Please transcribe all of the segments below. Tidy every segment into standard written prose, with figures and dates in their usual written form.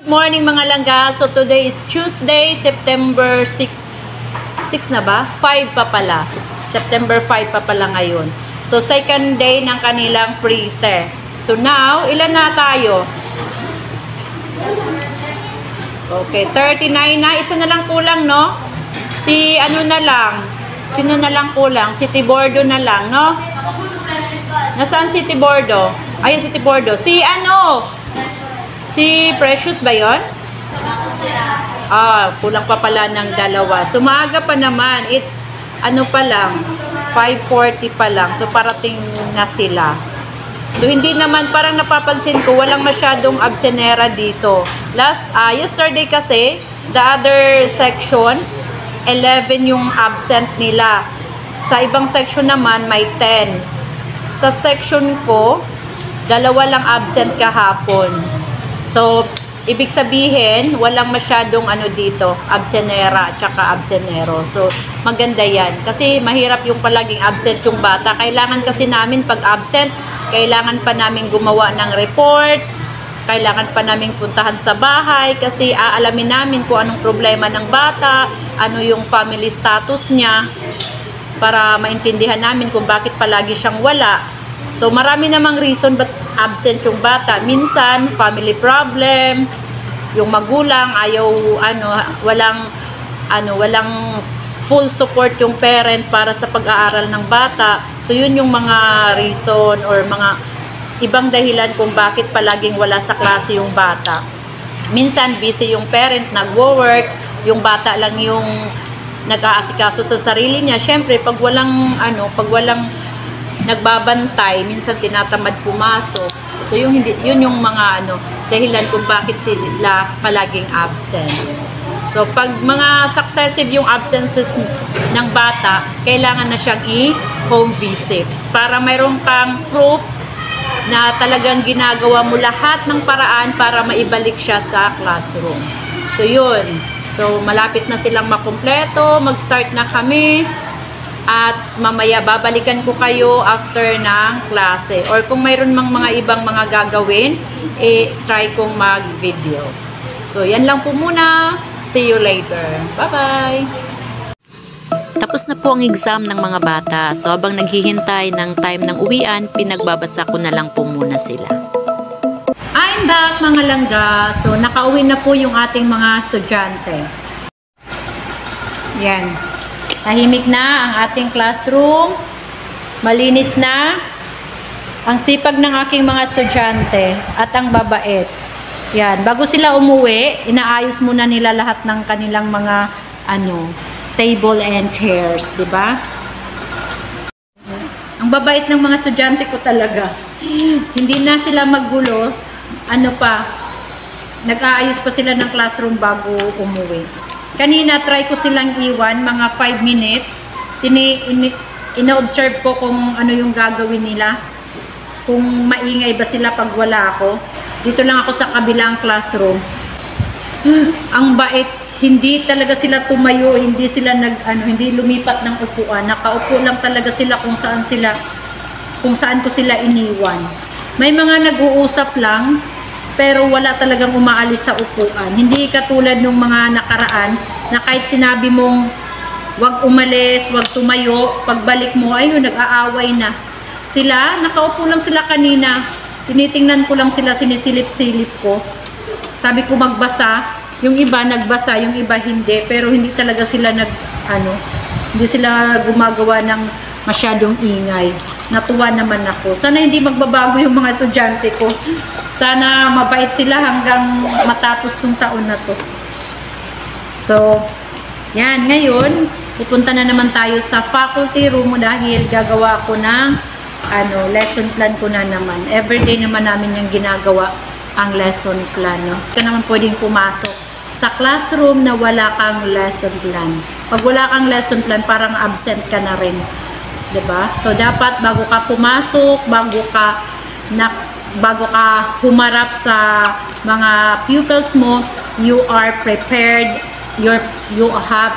Morning mga langga. So today is Tuesday, September 6 na ba? 5 pa pala. September 5 pa pala ngayon. So second day ng kanilang pre-test. To now, ilan na tayo? Okay, 39 na. Isa na lang kulang, no? Si ano na lang? Sino na lang kulang? Si Tibordo na lang, no? Nasaan si Tibordo? Ayun si Tibordo. Si ano? Si Precious ba yun? Kulang pa pala ng dalawa. So, maaga pa naman. It's, ano pa lang, 5:40 pa lang. So, parating na sila. So, hindi naman, parang napapansin ko, walang masyadong absenera dito. Yesterday kasi, the other section, 11 yung absent nila. Sa ibang section naman, may 10. Sa section ko, 2 lang absent kahapon. So, ibig sabihin, walang masyadong ano dito, absenera at saka absenero. So, maganda yan. Kasi mahirap yung palaging absent yung bata. Kailangan kasi namin pag absent, kailangan pa namin gumawa ng report, kailangan pa namin puntahan sa bahay kasi aalamin namin kung anong problema ng bata, ano yung family status niya, para maintindihan namin kung bakit palagi siyang wala. So, marami namang reason ba't absent yung bata. Minsan, family problem, yung magulang, walang full support yung parent para sa pag-aaral ng bata. So, yun yung mga reason or mga ibang dahilan kung bakit palaging wala sa klase yung bata. Minsan, busy yung parent, nagwo-work, yung bata lang yung nag-aasikaso sa sarili niya. Siyempre, pag walang nagbabantay, minsan tinatamad pumasok. So yun yung mga dahilan kung bakit sila palaging absent. So pag mga successive yung absences ng bata, kailangan na siyang i-home visit para mayroon kang proof na talagang ginagawa mo lahat ng paraan para maibalik siya sa classroom. So yun. So malapit na silang makumpleto, mag-start na kami. At mamaya babalikan ko kayo after ng klase. Or kung mayroon mang mga ibang mga gagawin, try kong mag-video. So, yan lang po muna. See you later. Bye-bye! Tapos na po ang exam ng mga bata. So, habang naghihintay ng time ng uwian, pinagbabasa ko na lang po muna sila. I'm back mga langga. So, nakauwi na po yung ating mga estudyante. Yan. Tahimik na ang ating classroom. Malinis na. Ang sipag ng aking mga estudyante at ang babait. Yan. Bago sila umuwi, inaayos muna nila lahat ng kanilang mga table and chairs, di ba? Ang babait ng mga estudyante ko talaga. Hindi na sila maggulo. Nag-aayos pa sila ng classroom bago umuwi. Kanina, try ko silang iwan, mga 5 minutes. Ina-observe ko kung ano yung gagawin nila. Kung maingay ba sila pag wala ako. Dito lang ako sa kabilang classroom. Ang bait, hindi talaga sila tumayo, hindi sila hindi lumipat ng upuan. Nakaupo lang talaga sila kung saan ko sila iniwan. May mga nag-uusap lang, pero wala talagang umaalis sa upuan. Hindi katulad ng mga nakaraan na kahit sinabi mong wag umalis, wag tumayo, pagbalik mo, ayun, nag-aaway na. Sila, nakaupo lang sila kanina. Tinitingnan ko lang sila, sinisilip-silip ko. Sabi ko magbasa, yung iba nagbasa, yung iba hindi. Pero hindi talaga sila hindi sila gumagawa ng masyadong ingay. Natuwa naman ako. Sana hindi magbabago yung mga estudyante ko. Sana mabait sila hanggang matapos tong taon na to. So, yan. Ngayon, pupunta na naman tayo sa faculty room dahil gagawa ko ng lesson plan ko na naman. Everyday naman namin yung ginagawa ang lesson plan. No? Ka naman pwedeng pumasok sa classroom na wala kang lesson plan. Pag wala kang lesson plan, parang absent ka na rin. Diba? So, dapat bago ka pumasok, bago ka humarap sa mga pupils mo, you are prepared, you have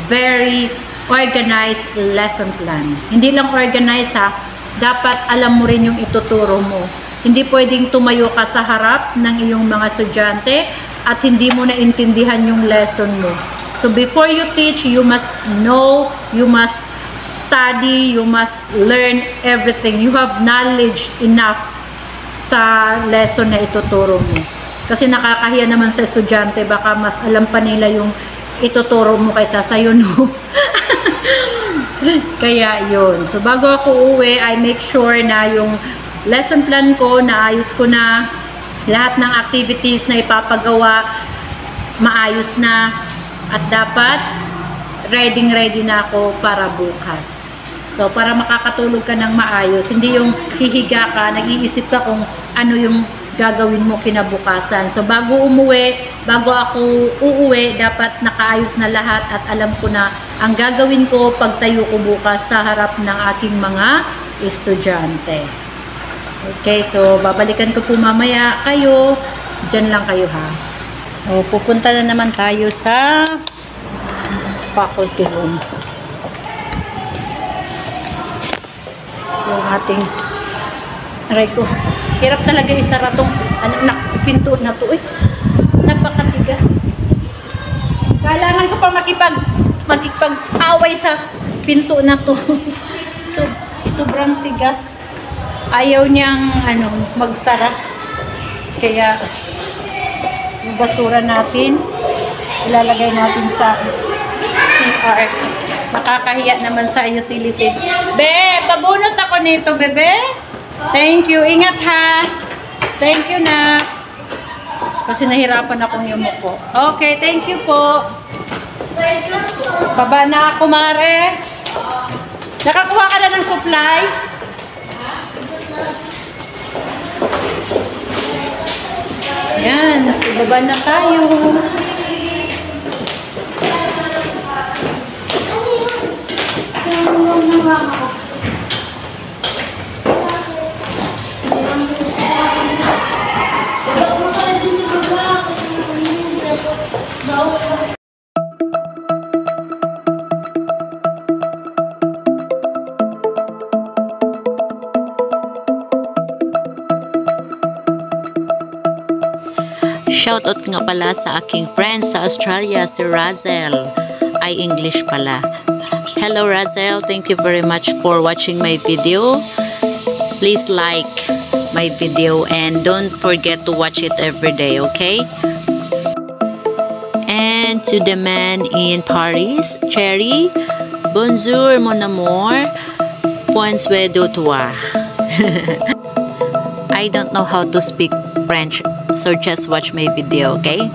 very organized lesson plan. Hindi lang organized dapat alam mo rin yung ituturo mo. Hindi pwedeng tumayo ka sa harap ng iyong mga estudyante at hindi mo naintindihan yung lesson mo. So before you teach, you must know, you must study, you must learn everything. You have knowledge enough sa lesson na ituturo mo. Kasi nakakahiya naman sa estudyante, baka mas alam pa nila yung ituturo mo kaysa sa'yo, no? Kaya yun. So bago ako uwi, I make sure na yung lesson plan ko, naayos ko na lahat ng activities na ipapagawa, maayos na, at dapat ready na ako para bukas. So para makakatulog ka ng maayos, hindi yung hihiga ka, nag-iisip ka kung ano yung gagawin mo kinabukasan. So bago umuwi, bago ako uuwi, dapat nakaayos na lahat at alam ko na ang gagawin ko pagtayo ko bukas sa harap ng aking mga estudyante. Okay, so babalikan ko po mamaya kayo. Diyan lang kayo ha. O, pupunta na naman tayo sa faculty room. Yung ating aray ko. Hirap talaga isara tong pinto na to. Napakatigas. Kailangan ko pa makipag-away sa pinto na to. So, sobrang tigas. Ayaw niyang magsara. Kaya yung basura natin ilalagay natin sa CR. Nakakahiya naman sa utility. Be, pabunot ako nito, bebe. Thank you. Ingat ha. Thank you na. Kasi nahirapan akong yumuko. Okay, thank you po. Baba na ako, Mare. Nakakuha ka na ng supply? Yan, so baba na tayo. Shoutout nga pala sa aking friend sa Australia, si Razel. Ay English pala. Hello Razel, thank you very much for watching my video. Please like my video and don't forget to watch it every day, okay? And to the man in Paris, Cherry, bonjour mon amour, point souhait de toi. I don't know how to speak French, so just watch my video, okay?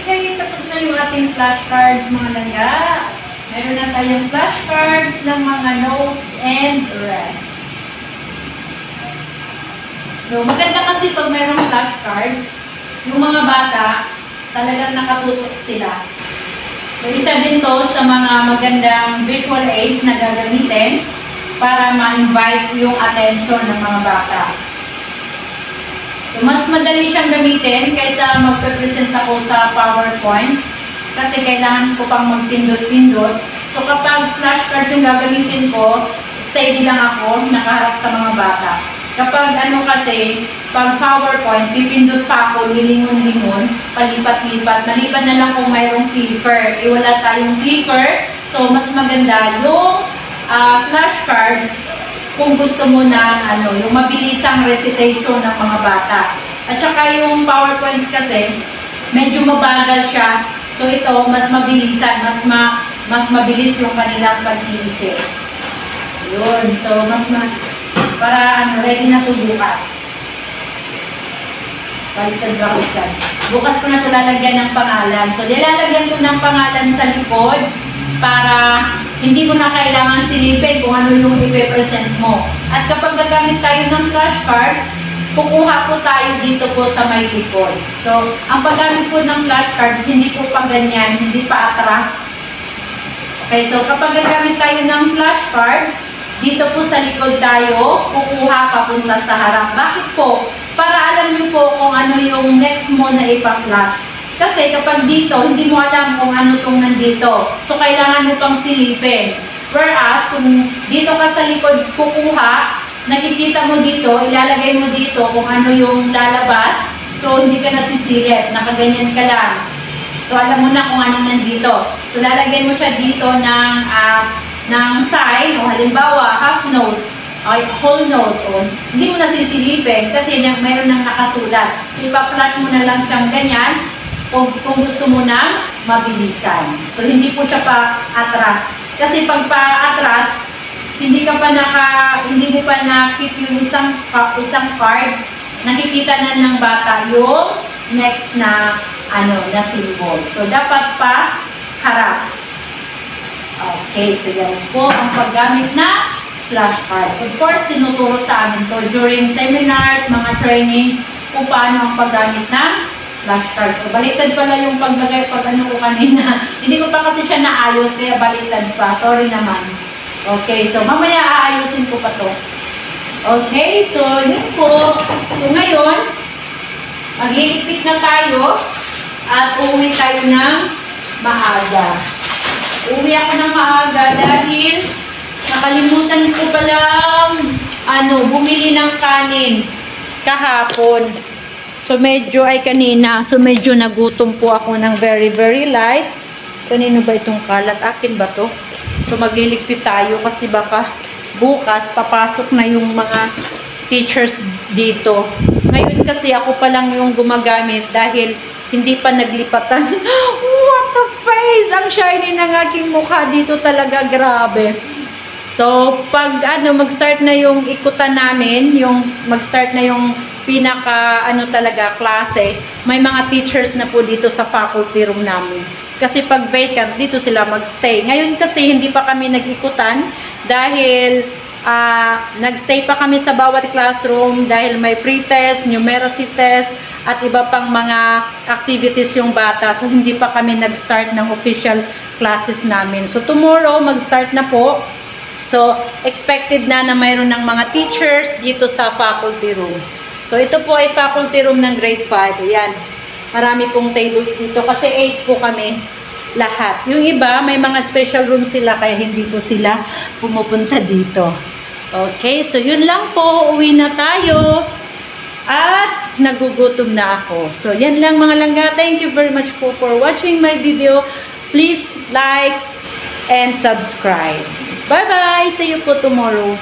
Okay, tapos na yung ating flashcards, mga langga. Meron na tayong flashcards ng mga notes and rest. So, maganda kasi pag mayroong flashcards, yung mga bata, talagang nakatutok sila. So, isa din to sa mga magandang visual aids na gagamitin para ma-invite yung attention ng mga bata. So, mas madali siyang gamitin kaysa magpe-present ako sa PowerPoint kasi kailangan ko pang magpindot-pindot. So, kapag flashcards yung gagamitin ko, steady lang ako, nakaharap sa mga bata. Kapag kasi, pag PowerPoint, pipindot pa ako, lilingon-lingon, palipat-lipat. Maliban na lang kung mayroong clicker. Wala tayong clicker, so mas maganda yung flashcards kung gusto mo na yung mabilisang recitation ng mga bata. At saka yung PowerPoints kasi, medyo mabagal siya. So ito, mas mabilisan, mas mabilis yung kanilang pag-iisip. Yun, so para ready na ito bukas. Baliktad. Bukas ko na ito lalagyan ng pangalan. So nilalagyan ko ng pangalan sa likod para hindi mo na kailangan silipin kung ano yung ipe-present mo. At kapag gagamit tayo ng flashcards, kukuha po tayo dito po sa may likod. So, ang paggamit po ng flashcards, hindi po pa ganyan, hindi pa atras. Okay, so kapag gagamit tayo ng flashcards, Dito po sa likod tayo, kukuha papunta sa harap. Bakit po? Para alam niyo po kung ano yung next mo na ipa-flash. Kasi kapag dito, hindi mo alam kung ano itong nandito. So, kailangan mo pang silipin. Whereas, kung dito ka sa likod kukuha, nakikita mo dito, ilalagay mo dito kung ano yung lalabas. So, hindi ka nasisilip. Nakaganyan ka lang. So, alam mo na kung ano nandito. So, lalagay mo siya dito ng sign, o halimbawa, half note, ay whole note, o hindi mo nasisilipin kasi mayroon nang nakasulat. So, ipa-flash mo na lang siyang ganyan kung gusto mo na mabilisan. So, hindi po siya pa atras. Kasi pag pa atras, hindi mo pa na-keep yung isang card, nakikita na ng bata yung next na symbol. So, dapat pa harap. Okay, so yan po ang paggamit na flashcards. Of course, tinuturo sa amin to during seminars, mga trainings, kung paano ang paggamit ng flashcards. So, baliktad pala yung paglagay ko kanina. Hindi ko pa kasi siya naayos, kaya baliktad pa. Sorry naman. Okay, so mamaya aayusin ko pa to. Okay, so yun po. So ngayon, magliligpit na tayo at uuwi tayo ng maaga. Uuwi ako ng maaga dahil nakalimutan ko palang bumili ng kanin kahapon. So medyo nagutom po ako ng very very light. Kanino ba itong kalat? Akin ba to? So magliligpit tayo kasi baka bukas papasok na yung mga teachers dito. Ngayon kasi ako pa lang yung gumagamit dahil hindi pa naglipatan. What the face! Ang shiny ng aking mukha dito talaga, grabe. So, pag mag-start na yung ikutan namin, mag-start na yung klase, may mga teachers na po dito sa faculty room namin. Kasi pag vacant, dito sila mag-stay. Ngayon kasi hindi pa kami nag-ikutan dahil nag-stay pa kami sa bawat classroom dahil may pre-test, numeracy test, at iba pang mga activities yung bata. So, hindi pa kami nag-start ng official classes namin. So, tomorrow, mag-start na po. So, expected na mayroon ng mga teachers dito sa faculty room. So, ito po ay faculty room ng grade 5. Ayan. Marami pong tables dito kasi 8 po kami lahat. Yung iba, may mga special room sila kaya hindi po sila pumupunta dito. Okay, so yun lang po. Uwi na tayo. At nagugutom na ako. So, yan lang mga langga. Thank you very much po for watching my video. Please like and subscribe. Bye-bye! See you po tomorrow.